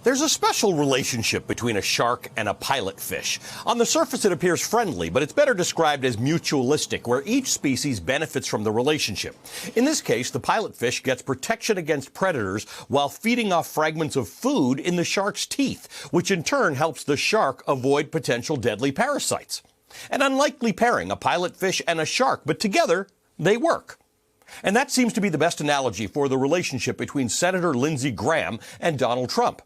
There's a special relationship between a shark and a pilot fish. On the surface, it appears friendly, but it's better described as mutualistic, where each species benefits from the relationship. In this case, the pilot fish gets protection against predators while feeding off fragments of food in the shark's teeth, which in turn helps the shark avoid potential deadly parasites. An unlikely pairing, a pilot fish and a shark, but together they work. And that seems to be the best analogy for the relationship between Senator Lindsey Graham and Donald Trump.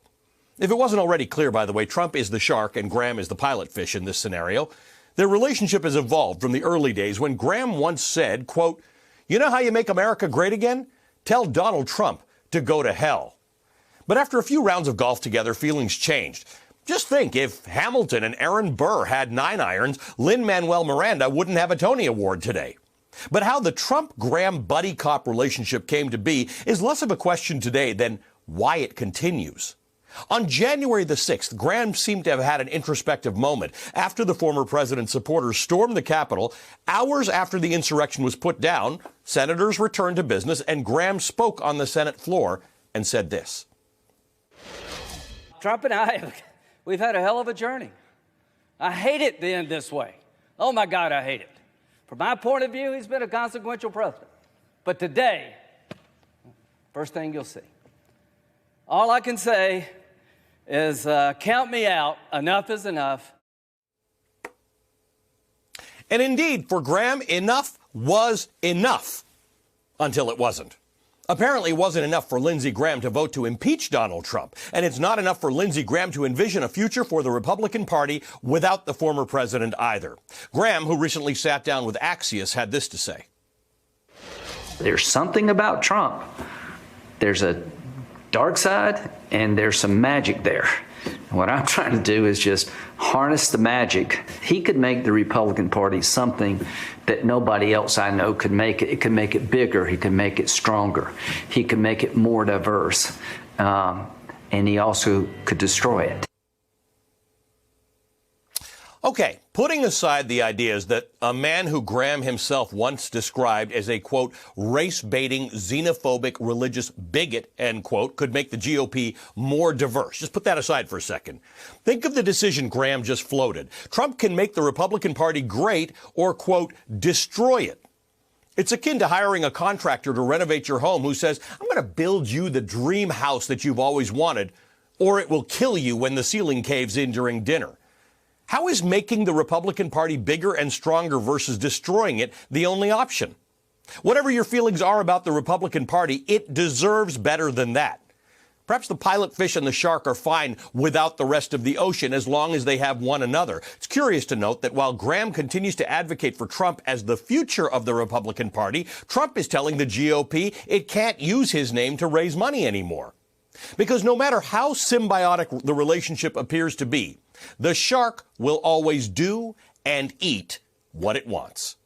If it wasn't already clear, by the way, Trump is the shark and Graham is the pilot fish in this scenario. Their relationship has evolved from the early days when Graham once said, quote, "You know how you make America great again? Tell Donald Trump to go to hell." But after a few rounds of golf together, feelings changed. Just think, if Hamilton and Aaron Burr had 9 irons, Lin-Manuel Miranda wouldn't have a Tony Award today. But how the Trump-Graham buddy cop relationship came to be is less of a question today than why it continues. On January the 6th, Graham seemed to have had an introspective moment after the former president's supporters stormed the Capitol. Hours after the insurrection was put down, senators returned to business, and Graham spoke on the Senate floor and said this. Trump and I, we've had a hell of a journey. I hate it to end this way. Oh, my God, I hate it. From my point of view, he's been a consequential president. But today, first thing you'll see, all I can say is count me out. Enough is enough. And indeed, for Graham, enough was enough until it wasn't. Apparently, it wasn't enough for Lindsey Graham to vote to impeach Donald Trump. And it's not enough for Lindsey Graham to envision a future for the Republican Party without the former president either. Graham, who recently sat down with Axios, had this to say. There's something about Trump. There's a dark side and there's some magic there. And what I'm trying to do is just harness the magic. He could make the Republican Party something that nobody else I know could make it. It could make it bigger. He could make it stronger. He could make it more diverse. And he also could destroy it. Okay, putting aside the ideas that a man who Graham himself once described as a, quote, race-baiting, xenophobic, religious bigot, end quote, could make the GOP more diverse. Just put that aside for a second. Think of the decision Graham just floated. Trump can make the Republican Party great or, quote, destroy it. It's akin to hiring a contractor to renovate your home who says, I'm going to build you the dream house that you've always wanted, or it will kill you when the ceiling caves in during dinner. How is making the Republican Party bigger and stronger versus destroying it the only option? Whatever your feelings are about the Republican Party, it deserves better than that. Perhaps the pilot fish and the shark are fine without the rest of the ocean as long as they have one another. It's curious to note that while Graham continues to advocate for Trump as the future of the Republican Party, Trump is telling the GOP it can't use his name to raise money anymore. Because no matter how symbiotic the relationship appears to be, the shark will always do and eat what it wants.